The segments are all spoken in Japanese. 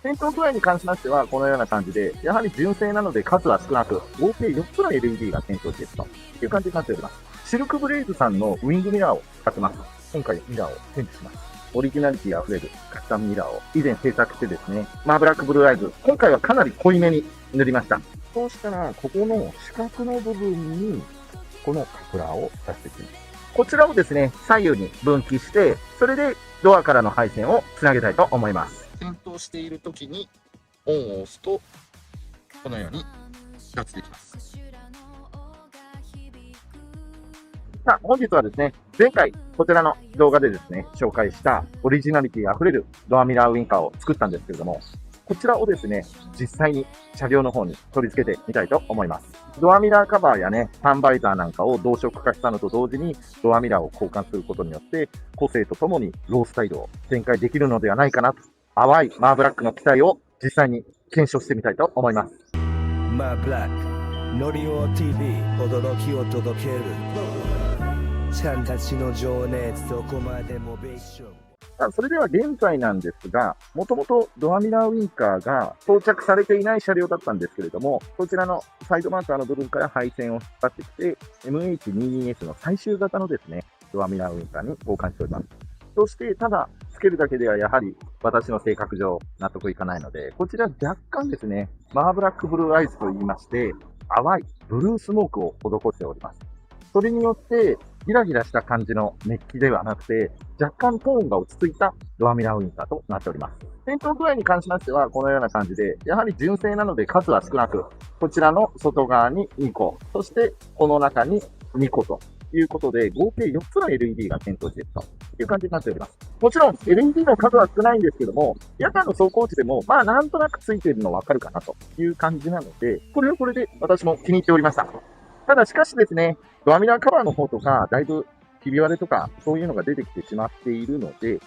点灯具合に関しましては、このような感じで、やはり純正なので数は少なく、合計4つの LED が点灯しているという感じになっております。シルクブレイズさんのウィングミラーを使ってます。今回ミラーを展示します。オリジナリティ溢れるカスタムミラーを以前制作してですね、ブラックブルーアイズ、今回はかなり濃いめに塗りました。そうしたら、ここの四角の部分に、このカプラーを出していきます。こちらをですね、左右に分岐して、それでドアからの配線をつなげたいと思います。点灯している時にオンを押すと、このように出していきます。さあ、本日はですね、前回こちらの動画でですね、紹介したオリジナリティ溢れるドアミラーウインカーを作ったんですけれども、こちらをですね、実際に車両の方に取り付けてみたいと思います。ドアミラーカバーやね、サンバイザーなんかを同色化したのと同時に、ドアミラーを交換することによって、個性とともにロースタイルを展開できるのではないかなと、淡いマーブラックの機体を実際に検証してみたいと思います。マーブラック、ノリオ TV、驚きを届ける。ちゃんたちの情熱、どこまでもベーション。それでは現在なんですが、もともとドアミラーウインカーが装着されていない車両だったんですけれども、こちらのサイドマーカーの部分から配線を引っ張ってきて、MH22S の最終型のですね、ドアミラーウインカーに交換しております。そして、ただ、つけるだけではやはり私の性格上納得いかないので、こちら若干ですね、マーブラックブルーアイズと言いまして、淡いブルースモークを施しております。それによって、ギラギラした感じの熱気ではなくて、若干トーンが落ち着いたドアミラーウインカーとなっております。点灯具合に関しましては、このような感じで、やはり純正なので数は少なく、こちらの外側に2個、そしてこの中に2個ということで、合計4つの LED が点灯しているという感じになっております。もちろん LED の数は少ないんですけども、夜間の走行時でも、なんとなくついているのわかるかなという感じなので、これはこれで私も気に入っておりました。ただしかしですね、ドアミラーカバーの方とか、だいぶひび割れとか、そういうのが出てきてしまっているので、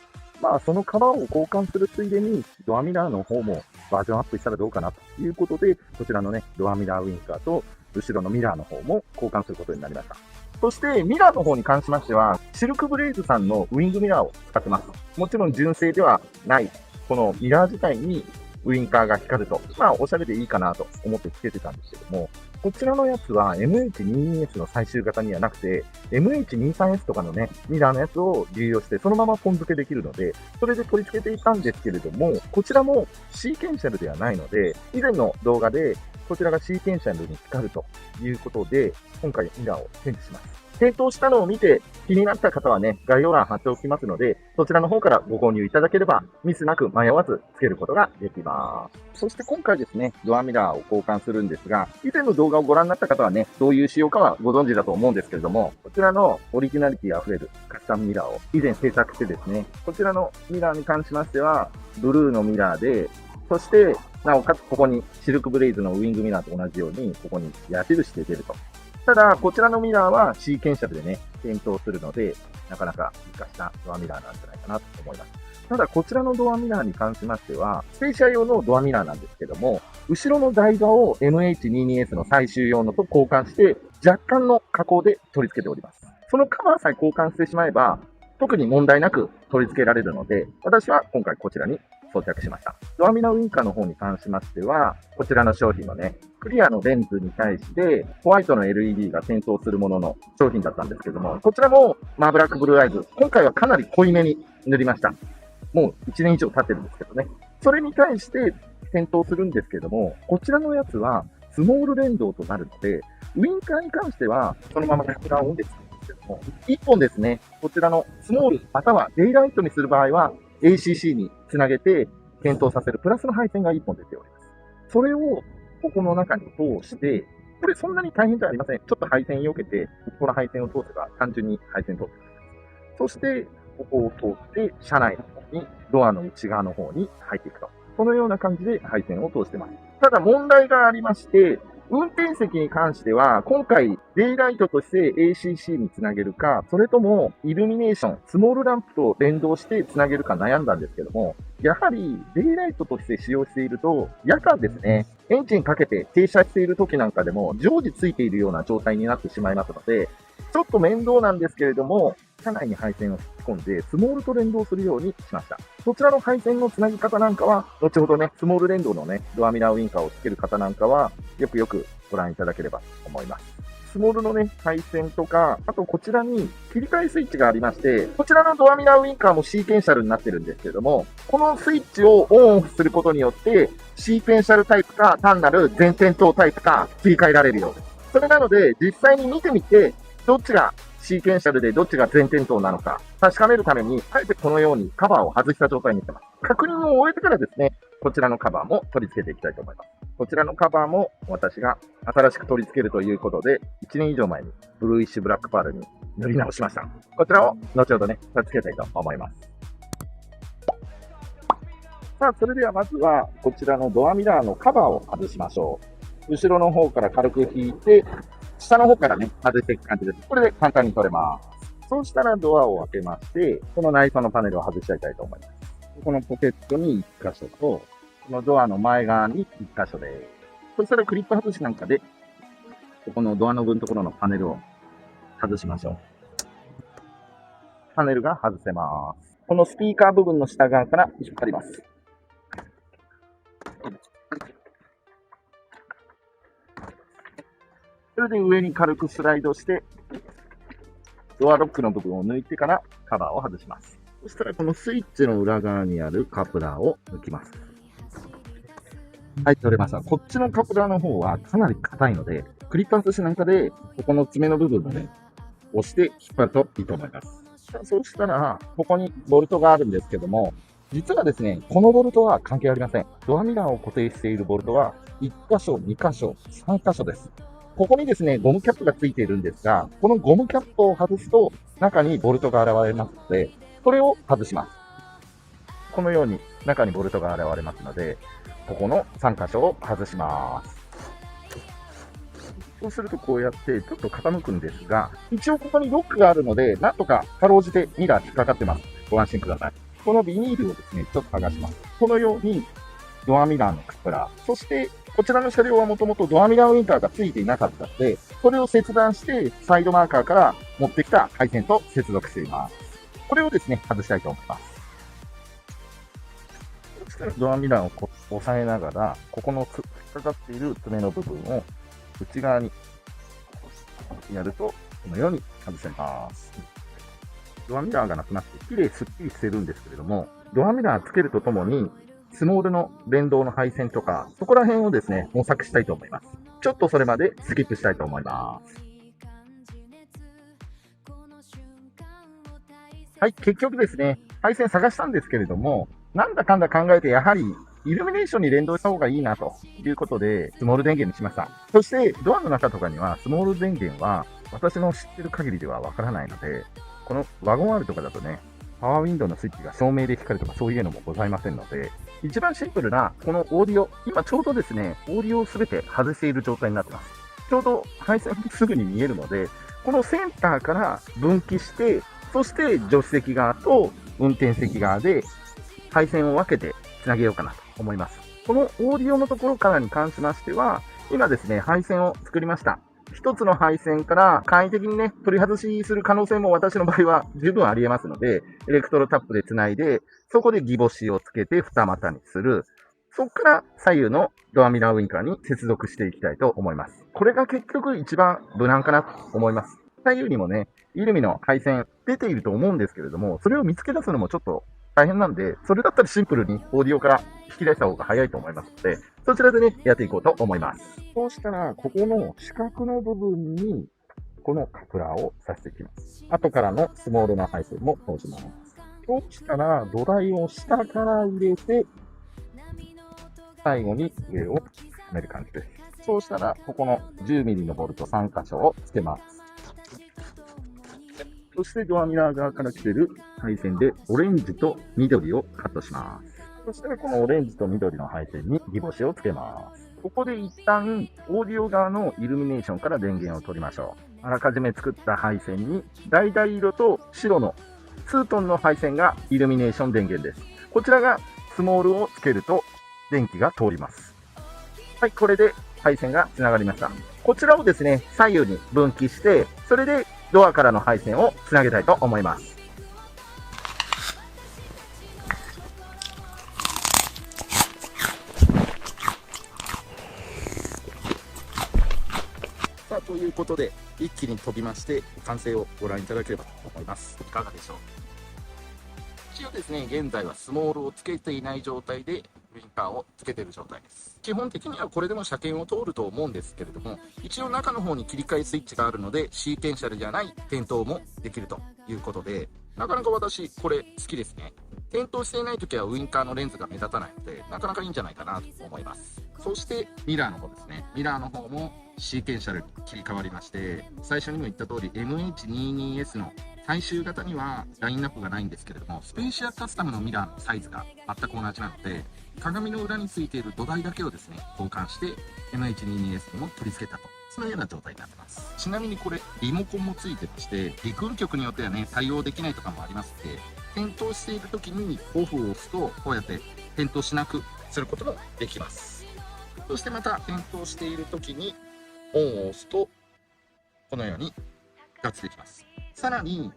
そのカバーを交換するついでに、ドアミラーの方もバージョンアップしたらどうかなということで、こちらのね、ドアミラーウインカーと、後ろのミラーの方も交換することになりました。そして、ミラーの方に関しましては、シルクブレイズさんのウィングミラーを使ってます。もちろん純正ではない、このミラー自体にウインカーが光ると、おしゃれでいいかなと思ってつけてたんですけども、こちらのやつは MH22S の最終型にはなくて、MH23S とかのね、ミラーのやつを流用して、そのままポン付けできるので、それで取り付けていたんですけれども、こちらもシーケンシャルではないので、以前の動画で、こちらがシーケンシャルに光るということで、今回ミラーを展示します。点灯したのを見て気になった方はね、概要欄貼っておきますので、そちらの方からご購入いただければ、ミスなく迷わずつけることができます。そして今回ですね、ドアミラーを交換するんですが、以前の動画をご覧になった方はね、どういう仕様かはご存知だと思うんですけれども、こちらのオリジナリティ溢れるカスタムミラーを以前制作してですね、こちらのミラーに関しましては、ブルーのミラーで、そして、なおかつここにシルクブレイズのウィングミラーと同じように、ここに矢印で出ると。ただ、こちらのミラーはシーケンシャルでね、点灯するので、なかなか活かしたドアミラーなんじゃないかなと思います。ただ、こちらのドアミラーに関しましては、ス車用のドアミラーなんですけども、後ろの台座を MH22S の最終用のと交換して、若干の加工で取り付けております。そのカバーさえ交換してしまえば、特に問題なく取り付けられるので、私は今回こちらに装着しました。ドアミラーウインカーの方に関しましては、こちらの商品のね、クリアのレンズに対してホワイトの LED が点灯するものの商品だったんですけども、こちらもマーブラックブルーアイズ、今回はかなり濃いめに塗りました。もう1年以上経ってるんですけどね。それに対して点灯するんですけども、こちらのやつはスモール連動となるので、ウインカーに関してはそのままカプラーオンで使うんですけども、1本ですね、こちらのスモールまたはデイライトにする場合は ACC につなげて点灯させるプラスの配線が1本出ております。それをここの中に通して、これそんなに大変じゃありません。ちょっと配線避けて、この配線を通せば単純に配線通ってくれます。そして、ここを通って、車内の方に、ドアの内側の方に入っていくと。このような感じで配線を通してます。ただ問題がありまして、運転席に関しては、今回、デイライトとして ACC につなげるか、それとも、イルミネーション、スモールランプと連動してつなげるか悩んだんですけども、やはり、デイライトとして使用していると、夜間ですね、エンジンかけて停車している時なんかでも、常時ついているような状態になってしまいますので、ちょっと面倒なんですけれども、車内に配線を引き込んで、スモールと連動するようにしました。そちらの配線のつなぎ方なんかは、後ほどね、スモール連動のね、ドアミラーウインカーをつける方なんかは、よくご覧いただければと思います。スモールのね、配線とか、あとこちらに切り替えスイッチがありまして、こちらのドアミラーウインカーもシーケンシャルになってるんですけれども、このスイッチをオンオフすることによって、シーケンシャルタイプか単なる全点灯タイプか切り替えられるようです。それなので、実際に見てみて、どっちがシーケンシャルでどっちが全点灯なのか確かめるために、あえてこのようにカバーを外した状態にしてます。確認を終えてからですね、こちらのカバーも取り付けていきたいと思います。こちらのカバーも私が新しく取り付けるということで、1年以上前にブルーイッシュブラックパールに塗り直しました。こちらを後ほどね、取り付けたいと思います。さあ、それではまずはこちらのドアミラーのカバーを外しましょう。後ろの方から軽く引いて、下の方からね、外していく感じです。これで簡単に取れます。そうしたらドアを開けまして、この内装のパネルを外しちゃいたいと思います。このポケットに1箇所と、このドアの前側に1箇所です。そしたらクリップ外しなんかで、ここのドアノブのところのパネルを外しましょう。パネルが外せます。このスピーカー部分の下側から引っ張ります。それで上に軽くスライドして、ドアロックの部分を抜いてからカバーを外します。そしたらこのスイッチの裏側にあるカプラーを抜きます。はい、取れました。こっちのカプラーの方はかなり硬いので、クリップ外しなんかで、ここの爪の部分をね、押して引っ張るといいと思います。そうしたら、ここにボルトがあるんですけども、実はですね、このボルトは関係ありません。ドアミラーを固定しているボルトは、1箇所、2箇所、3箇所です。ここにですね、ゴムキャップがついているんですが、このゴムキャップを外すと、中にボルトが現れますので、これを外します。このように中にボルトが現れますので、ここの3箇所を外します。そうするとこうやってちょっと傾くんですが、一応ここにロックがあるので、なんとかかろうじてミラー引っかかってます。ご安心ください。このビニールをですね、ちょっと剥がします。このようにドアミラーのカプラー、そしてこちらの車両はもともとドアミラーウインカーがついていなかったので、それを切断してサイドマーカーから持ってきた配線と接続しています。これをですね、外したいと思います。そしたらドアミラーを押さえながら、ここの引っかかっている爪の部分を内側にやると、このように外せます。ドアミラーがなくなって、綺麗すっきりしてるんですけれども、ドアミラーつけるとともに、スモールの連動の配線とか、そこら辺をですね、模索したいと思います。ちょっとそれまでスキップしたいと思います。はい、結局ですね、配線探したんですけれども、なんだかんだ考えて、やはり、イルミネーションに連動した方がいいなということで、スモール電源にしました。そして、ドアの中とかには、スモール電源は、私の知ってる限りではわからないので、このワゴン R とかだとね、パワーウィンドウのスイッチが照明で光るとかそういうのもございませんので、一番シンプルなこのオーディオ、今ちょうどですね、オーディオをすべて外している状態になってます。ちょうど配線すぐに見えるので、このセンターから分岐して、そして助手席側と運転席側で配線を分けてつなげようかなと思います。このオーディオのところからに関しましては、今ですね、配線を作りました。一つの配線から簡易的にね、取り外しする可能性も私の場合は十分あり得ますので、エレクトロタップで繋いで、そこでギボシをつけて二股にする。そこから左右のドアミラーウインカーに接続していきたいと思います。これが結局一番無難かなと思います。左右にもね、イルミの配線出ていると思うんですけれども、それを見つけ出すのもちょっと大変なんで、それだったらシンプルにオーディオから引き出した方が早いと思いますので、そちらでね、やっていこうと思います。そうしたら、ここの四角の部分に、このカプラーを挿していきます。後からのスモールな配線も通します。そうしたら、土台を下から入れて、最後に上をはめる感じです。そうしたら、ここの 10mm のボルト3箇所をつけます。そしてドアミラー側から来ている配線でオレンジと緑をカットします。そしたらこのオレンジと緑の配線にギボシをつけます。ここで一旦オーディオ側のイルミネーションから電源を取りましょう。あらかじめ作った配線に橙色と白の2トンの配線がイルミネーション電源です。こちらがスモールをつけると電気が通ります。はい、これで配線がつながりました。こちらをですね、左右に分岐して、それでドアからの配線をつなげたいと思います。さあ、ということで、一気に飛びまして、完成をご覧いただければと思います。いかがでしょう。一応ですね、現在はスモールをつけていない状態で、ウインカーをつけている状態です。基本的にはこれでも車検を通ると思うんですけれども、一応中の方に切り替えスイッチがあるので、シーケンシャルじゃない点灯もできるということで、なかなか私、これ好きですね。点灯していない時はウインカーのレンズが目立たないので、なかなかいいんじゃないかなと思います。そしてミラーの方ですね。ミラーの方もシーケンシャルに切り替わりまして、最初にも言った通り MH22S の最終型にはラインナップがないんですけれども、スペーシアカスタムのミラーのサイズが全く同じなので、鏡の裏についている土台だけをですね、交換して MH22S にも取り付けたと。そのような状態になってます。ちなみにこれ、リモコンもついてまして、陸運局によってはね、対応できないとかもありますので、点灯している時にオフを押すと、こうやって点灯しなくすることもできます。そしてまた、点灯している時にオンを押すと、このように復活できます。さらに、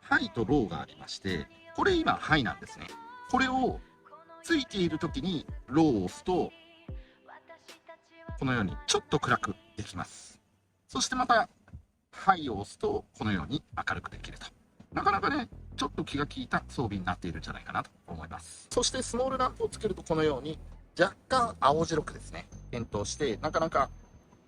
ハイとローがありまして、これ今ハイなんですね。これをついている時にローを押すと、このようにちょっと暗くできます。そしてまた、ハイを押すと、このように明るくできると。なかなかね、ちょっと気が利いた装備になっているんじゃないかなと思います。そしてスモールランプをつけると、このように若干青白くですね、点灯して、なかなか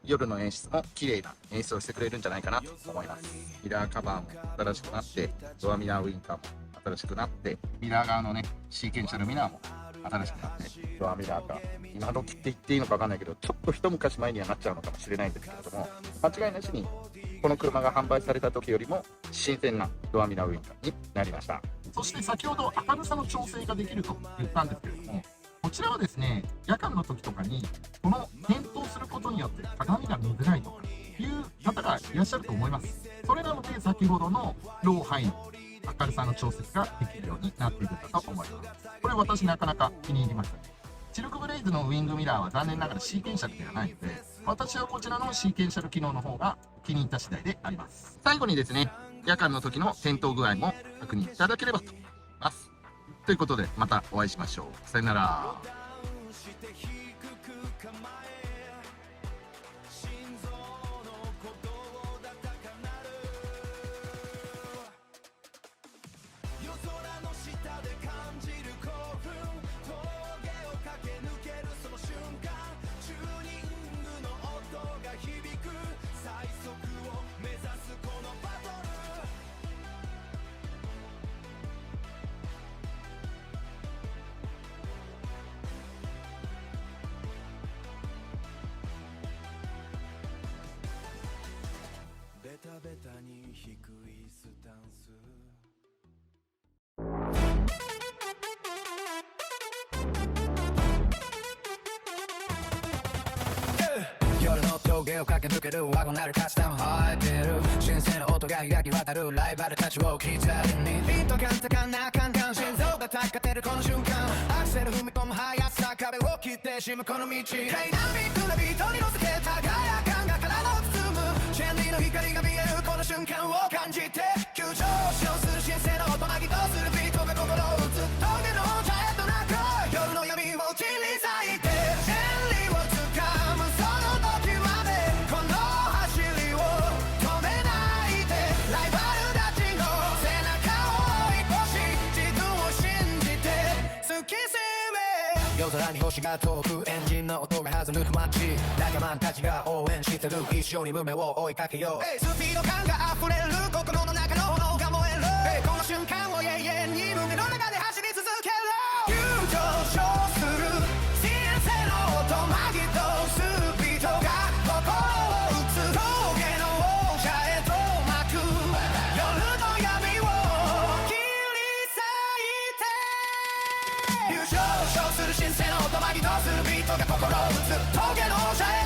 夜の演出も綺麗な演出をしてくれるんじゃないかなと思います。ミラーカバーも新しくなって、ドアミラーウインカーも新しくなって、ミラー側のね、シーケンシャルミラーも新しくなって、ドアミラーが今時って言っていいのか分かんないけど、ちょっと一昔前にはなっちゃうのかもしれないんですけれども、間違いなしにこの車が販売された時よりも新鮮なドアミラーウインカーになりました。そして先ほど明るさの調整ができると言ったんですけれども、こちらはですね、夜間の時とかにこの点灯することによって鏡が見づらいとかいう方がいらっしゃると思います。それなので先ほどのローハイの明るさの調節ができるようになっているんだと思います。これ私なかなか気に入りました。シルクブレイズのウィングミラーは残念ながらシーケンシャルではないので、私はこちらのシーケンシャル機能の方が気に入った次第であります。最後にですね、夜間の時の点灯具合も確認いただければと思います。ということで、またお会いしましょう。さよなら。ベタベタに低いスタンス夜の峠を駆け抜けるワゴンなるカスタム入ってる新鮮な音が響き渡るライバルたちを聞いたりにピンとカンタカンなカンカン心臓が高かってるこの瞬間アクセル踏み込む速さ壁を切ってしまうこの道ダイナミックなビートに乗せて輝かんが体を包むチェンリーの光が見えるこの瞬間を感じて急上昇する新鮮な音巻きとするビートが心を打つ峠のジャイアントなく夜の闇を切り裂いて真理をつかむその時までこの走りを止めないでライバルたちの背中を追い越し自分を信じて突き進め夜空に星が遠くエンジンの音が弾む街仲間たちが応援してる一緒に夢を追いかけようスピード感が溢れる心の中の炎が燃えるこの瞬間を永遠に胸の中で走り続ける急上昇する新鮮の音巻き通すビートが心を打つ峠の王者へと巻く夜の闇を切り裂いて急上昇する新鮮な音巻き通すビートが心を打つ峠の王者へ